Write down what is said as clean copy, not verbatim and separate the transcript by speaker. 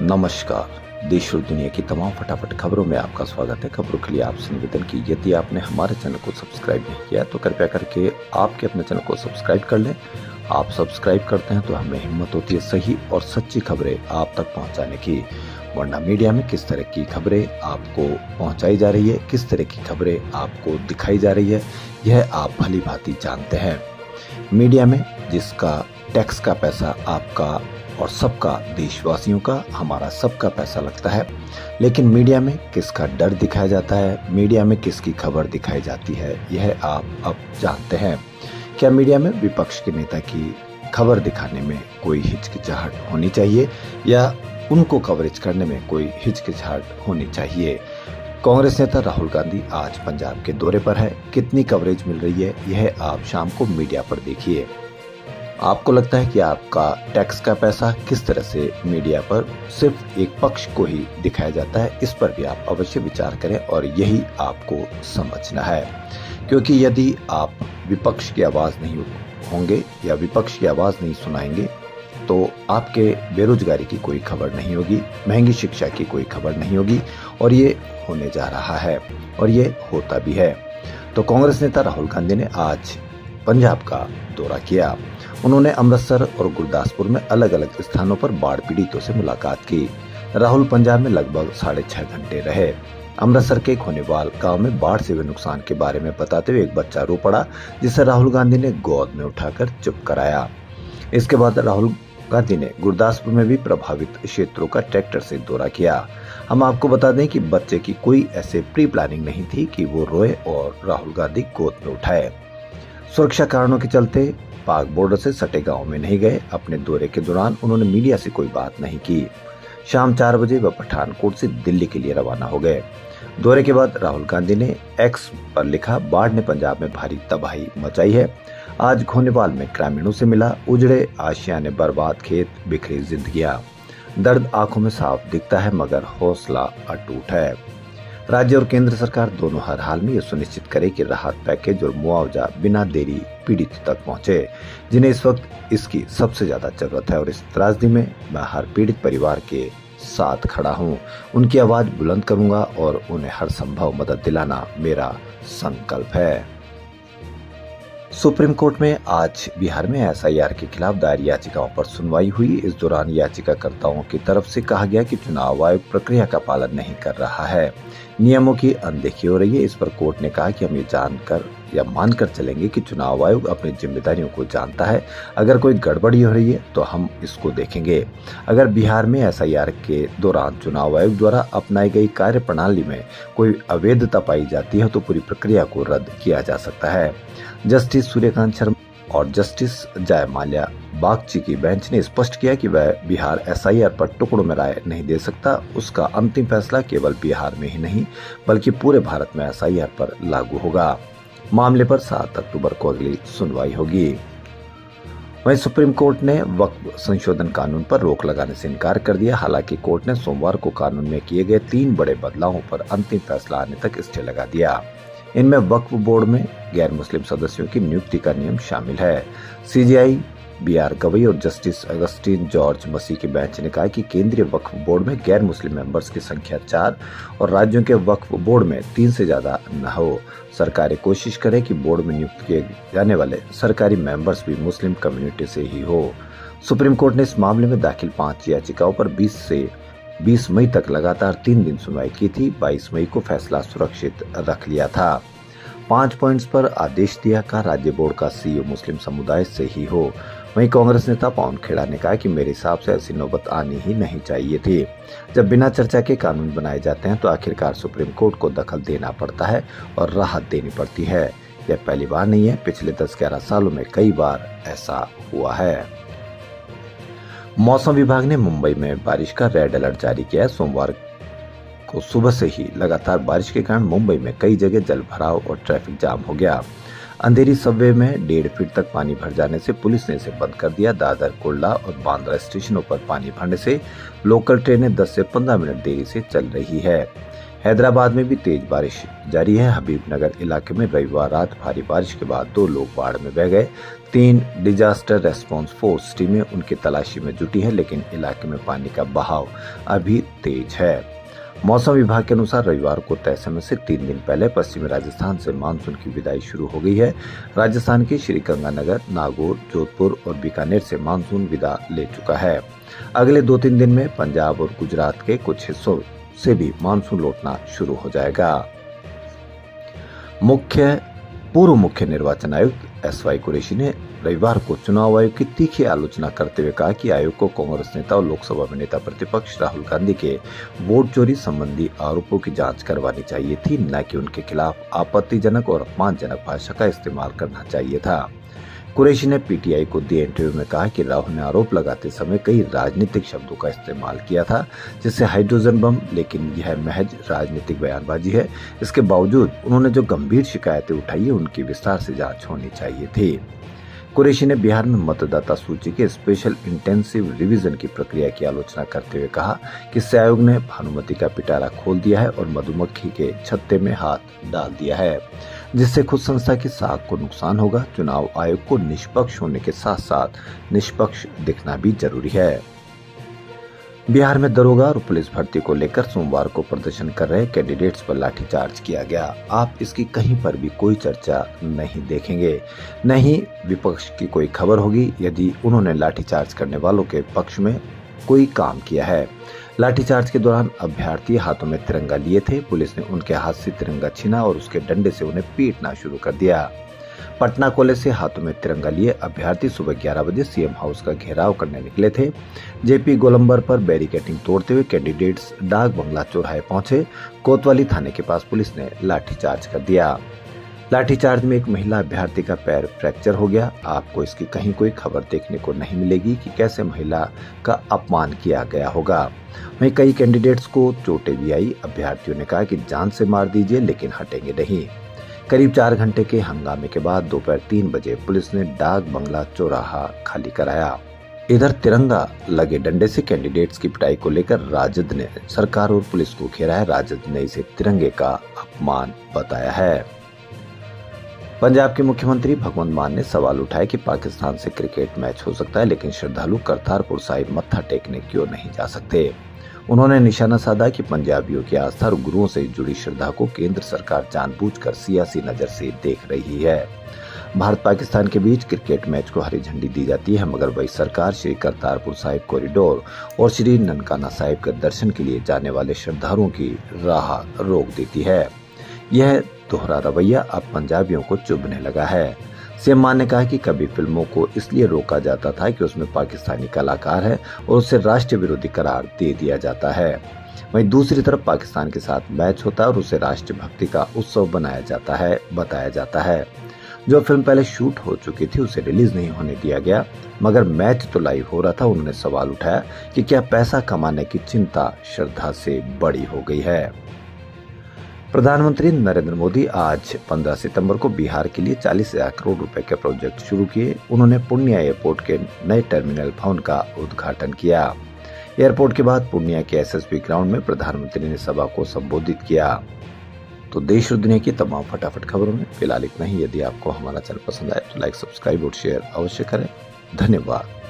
Speaker 1: नमस्कार। देश और दुनिया की तमाम फटाफट खबरों में आपका स्वागत है। खबरों के लिए आपसे निवेदन की यदि आपने हमारे चैनल को सब्सक्राइब नहीं किया तो कृपया करके आपके अपने चैनल को सब्सक्राइब कर लें। आप सब्सक्राइब करते हैं तो हमें हिम्मत होती है सही और सच्ची खबरें आप तक पहुंचाने की। वरना मीडिया में किस तरह की खबरें आपको पहुंचाई जा रही है, किस तरह की खबरें आपको दिखाई जा रही है, यह आप भली भांति जानते हैं। मीडिया में जिसका टैक्स का पैसा आपका और सबका, देशवासियों का, हमारा सबका पैसा लगता है, लेकिन मीडिया में किसका डर दिखाया जाता है, मीडिया में किसकी खबर दिखाई जाती है, यह आप अब जानते हैं। क्या मीडिया में विपक्ष के नेता की खबर दिखाने में कोई हिचकिचाहट होनी चाहिए या उनको कवरेज करने में कोई हिचकिचाहट होनी चाहिए? कांग्रेस नेता राहुल गांधी आज पंजाब के दौरे पर है। कितनी कवरेज मिल रही है यह आप शाम को मीडिया पर देखिए। आपको लगता है कि आपका टैक्स का पैसा किस तरह से मीडिया पर सिर्फ एक पक्ष को ही दिखाया जाता है? इस पर भी आप अवश्य विचार करें और यही आपको समझना है, क्योंकि यदि आप विपक्ष की आवाज नहीं होंगे या विपक्ष की आवाज नहीं सुनाएंगे तो आपके बेरोजगारी की कोई खबर नहीं होगी, महंगी शिक्षा की कोई खबर नहीं होगी, और ये होने जा रहा है और ये होता भी है। तो कांग्रेस नेता राहुल गांधी ने आज पंजाब का दौरा किया। उन्होंने अमृतसर और गुरदासपुर में अलग अलग स्थानों पर बाढ़ पीड़ितों से मुलाकात की। राहुल पंजाब में लगभग 6.5 घंटे रहे। अमृतसर के खोनेवाल गांव में बाढ़ से हुए नुकसान के बारे में बताते हुए एक बच्चा रो पड़ा, जिसे राहुल गांधी ने गोद में उठाकर चुप कराया। इसके बाद राहुल गांधी ने गुरदासपुर में भी प्रभावित क्षेत्रों का ट्रैक्टर से दौरा किया। हम आपको बता दें कि बच्चे की कोई ऐसे प्री प्लानिंग नहीं थी कि वो रोए और राहुल गांधी गोद में उठाए। सुरक्षा कारणों के चलते पाक बॉर्डर से सटे गांव में नहीं गए। अपने दौरे के दौरान उन्होंने मीडिया से कोई बात नहीं की। शाम 4 बजे वह पठानकोट से दिल्ली के लिए रवाना हो गए। दौरे के बाद राहुल गांधी ने एक्स पर लिखा, बाढ़ ने पंजाब में भारी तबाही मचाई है। आज खोनेवाल में ग्रामीणों से मिला, उजड़े आशियाने, बर्बाद खेत, बिखरी जिंदगियां। दर्द आंखों में साफ दिखता है मगर हौसला अटूट है। राज्य और केंद्र सरकार दोनों हर हाल में ये सुनिश्चित करे कि राहत पैकेज और मुआवजा बिना देरी पीड़ित तक पहुंचे, जिन्हें इस वक्त इसकी सबसे ज्यादा जरूरत है। और इस त्रासदी में मैं हर पीड़ित परिवार के साथ खड़ा हूं, उनकी आवाज बुलंद करूंगा और उन्हें हर संभव मदद दिलाना मेरा संकल्प है। सुप्रीम कोर्ट में आज बिहार में एसआईआर के खिलाफ दायर याचिकाओं पर सुनवाई हुई। इस दौरान याचिकाकर्ताओं की तरफ से कहा गया कि चुनाव आयोग प्रक्रिया का पालन नहीं कर रहा है, नियमों की अनदेखी हो रही है। इस पर कोर्ट ने कहा कि हम ये जानकर या मानकर चलेंगे कि चुनाव आयोग अपनी जिम्मेदारियों को जानता है। अगर कोई गड़बड़ी हो रही है तो हम इसको देखेंगे। अगर बिहार में एसआईआर के दौरान चुनाव आयोग द्वारा अपनाई गई कार्य प्रणाली में कोई अवैधता पाई जाती है तो पूरी प्रक्रिया को रद्द किया जा सकता है। जस्टिस सूर्यकांत शर्मा और जस्टिस जयमाल्या बागची की बेंच ने स्पष्ट किया कि वह बिहार एसआईआर पर टुकड़ों में राय नहीं दे सकता। उसका अंतिम फैसला केवल बिहार में ही नहीं बल्कि पूरे भारत में एसआईआर पर लागू होगा। मामले पर 7 अक्टूबर को अगली सुनवाई होगी। वहीं सुप्रीम कोर्ट ने वक्फ संशोधन कानून पर रोक लगाने से इनकार कर दिया। हालांकि कोर्ट ने सोमवार को कानून में किए गए 3 बड़े बदलावों पर अंतिम फैसला आने तक स्टे लगा दिया। इनमें वक्फ बोर्ड में गैर मुस्लिम सदस्यों की नियुक्ति का नियम शामिल है। सीजेआई बीआर गवई और जस्टिस अगस्टिन जॉर्ज मसी की बेंच ने कहा कि केंद्रीय वक्फ बोर्ड में गैर मुस्लिम मेंबर्स की संख्या 4 और राज्यों के वक्फ बोर्ड में 3 से ज्यादा न हो। सरकारें कोशिश करें कि बोर्ड में नियुक्त किए जाने वाले सरकारी मेंबर्स भी मुस्लिम कम्युनिटी से ही हो। सुप्रीम कोर्ट ने इस मामले में दाखिल 5 याचिकाओं पर 20 से 20 मई तक लगातार 3 दिन सुनवाई की थी। 22 मई को फैसला सुरक्षित रख लिया था। 5 पॉइंट्स पर आदेश दिया का राज्य बोर्ड का सीईओ मुस्लिम समुदाय से ही हो। वहीं कांग्रेस नेता पवन खेड़ा ने कहा कि मेरे हिसाब से ऐसी नौबत आनी ही नहीं चाहिए थी। जब बिना चर्चा के कानून बनाए जाते हैं तो आखिरकार सुप्रीम कोर्ट को दखल देना पड़ता है और राहत देनी पड़ती है। यह पहली बार नहीं है, पिछले 10-11 सालों में कई बार ऐसा हुआ है। मौसम विभाग ने मुंबई में बारिश का रेड अलर्ट जारी किया है। सोमवार को सुबह से ही लगातार बारिश के कारण मुंबई में कई जगह जल भराव और ट्रैफिक जाम हो गया। अंधेरी सबवे में 1.5 फीट तक पानी भर जाने से पुलिस ने इसे बंद कर दिया। दादर, कुर्ला और बांद्रा स्टेशनों पर पानी भरने से लोकल ट्रेनें 10 से 15 मिनट देरी से चल रही है। हैदराबाद में भी तेज बारिश जारी है। हबीबनगर इलाके में रविवार रात भारी बारिश के बाद 2 लोग बाढ़ में बह गए, 3 डिजास्टर रेस्पॉन्स फोर्स टीमें उनकी तलाशी में जुटी है, लेकिन इलाके में पानी का बहाव अभी तेज है। मौसम विभाग के अनुसार रविवार को तय समय से 3 दिन पहले पश्चिमी राजस्थान से मानसून की विदाई शुरू हो गई है। राजस्थान के श्रीगंगानगर, नागौर, जोधपुर और बीकानेर से मानसून विदा ले चुका है। अगले 2-3 दिन में पंजाब और गुजरात के कुछ हिस्सों से भी मानसून लौटना शुरू हो जाएगा। पूर्व मुख्य निर्वाचन आयुक्त SY कुरैशी ने रविवार को चुनाव आयोग की तीखी आलोचना करते हुए कहा कि आयोग को कांग्रेस नेता और लोकसभा में नेता प्रतिपक्ष राहुल गांधी के वोट चोरी संबंधी आरोपों की जांच करवानी चाहिए थी, न कि उनके खिलाफ आपत्तिजनक और अपमानजनक भाषा का इस्तेमाल करना चाहिए था। कुरैशी ने PTI को दिए इंटरव्यू में कहा कि राहुल ने आरोप लगाते समय कई राजनीतिक शब्दों का इस्तेमाल किया था, जैसे हाइड्रोजन बम, लेकिन यह महज राजनीतिक बयानबाजी है। इसके बावजूद उन्होंने जो गंभीर शिकायतें उठाई है उनकी विस्तार से जांच होनी चाहिए थी। कुरैशी ने बिहार में मतदाता सूची के स्पेशल इंटेंसिव रिवीजन की प्रक्रिया की आलोचना करते हुए कहा कि इससे आयोग ने भानुमति का पिटारा खोल दिया है और मधुमक्खी के छत्ते में हाथ डाल दिया है, जिससे खुद संस्था की साख को नुकसान होगा। चुनाव आयोग को निष्पक्ष होने के साथ साथ निष्पक्ष दिखना भी जरूरी है। बिहार में दरोगा और पुलिस भर्ती को लेकर सोमवार को प्रदर्शन कर रहे कैंडिडेट्स पर लाठीचार्ज किया गया। आप इसकी कहीं पर भी कोई चर्चा नहीं देखेंगे, न ही विपक्ष की कोई खबर होगी यदि उन्होंने लाठीचार्ज करने वालों के पक्ष में कोई काम किया है। लाठीचार्ज के दौरान अभ्यर्थी हाथों में तिरंगा लिए थे। पुलिस ने उनके हाथ से तिरंगा छीना और उसके डंडे से उन्हें पीटना शुरू कर दिया। पटना कॉलेज से हाथों में तिरंगा लिए अभ्यर्थी सुबह 11 बजे CM हाउस का घेराव करने निकले थे। JP गोलंबर पर बैरिकेडिंग तोड़ते हुए कैंडिडेट्स डाक बंगला चौराहे पहुंचे। कोतवाली थाने के पास पुलिस ने लाठीचार्ज कर दिया। लाठीचार्ज में एक महिला अभ्यर्थी का पैर फ्रैक्चर हो गया। आपको इसकी कहीं कोई खबर देखने को नहीं मिलेगी कि कैसे महिला का अपमान किया गया होगा। वहीं कई कैंडिडेट्स को चोटें भी आई। अभ्यर्थियों ने कहा कि जान से मार दीजिए लेकिन हटेंगे नहीं। करीब 4 घंटे के हंगामे के बाद दोपहर 3 बजे पुलिस ने डाक बंगला चौराहा खाली कराया। इधर तिरंगा लगे डंडे से कैंडिडेट्स की पिटाई को लेकर राजद ने सरकार और पुलिस को घेरा है। राजद ने इसे तिरंगे का अपमान बताया है। पंजाब के मुख्यमंत्री भगवंत मान ने सवाल उठाया कि पाकिस्तान से क्रिकेट मैच हो सकता है, लेकिन श्रद्धालु करतारपुर साहिब मत्था टेकने क्यों नहीं जा सकते। उन्होंने निशाना साधा कि पंजाबियों की आस्था और गुरुओं से जुड़ी श्रद्धा को केंद्र सरकार जानबूझकर सियासी नजर से देख रही है। भारत पाकिस्तान के बीच क्रिकेट मैच को हरी झंडी दी जाती है, मगर वही सरकार श्री करतारपुर साहिब कॉरिडोर और श्री ननकाना साहिब के दर्शन के लिए जाने वाले श्रद्धालुओं की राह रोक देती है। यह दोहरा रवैया अब पंजाबियों को चुभने लगा है। CM मान ने कहा कि कभी फिल्मों को इसलिए रोका जाता था कि उसमें पाकिस्तानी कलाकार है और उसे राष्ट्र विरोधी करार दे दिया जाता है। वहीं दूसरी तरफ पाकिस्तान के साथ मैच होता है और उसे राष्ट्रभक्ति का उत्सव बताया जाता है। जो फिल्म पहले शूट हो चुकी थी उसे रिलीज नहीं होने दिया गया, मगर मैच तो लाइव हो रहा था। उन्होंने सवाल उठाया कि क्या पैसा कमाने की चिंता श्रद्धा से बड़ी हो गई है। प्रधानमंत्री नरेंद्र मोदी आज 15 सितंबर को बिहार के लिए 40,000 करोड़ रुपए के प्रोजेक्ट शुरू किए। उन्होंने पूर्णिया एयरपोर्ट के नए टर्मिनल भवन का उद्घाटन किया। एयरपोर्ट के बाद पूर्णिया के SSB ग्राउंड में प्रधानमंत्री ने सभा को संबोधित किया। तो देश और दुनिया की तमाम फटाफट खबरों में फिलहाल इतना ही। यदि आपको हमारा चैनल पसंद आए तो लाइक, सब्सक्राइब और शेयर अवश्य करें। धन्यवाद।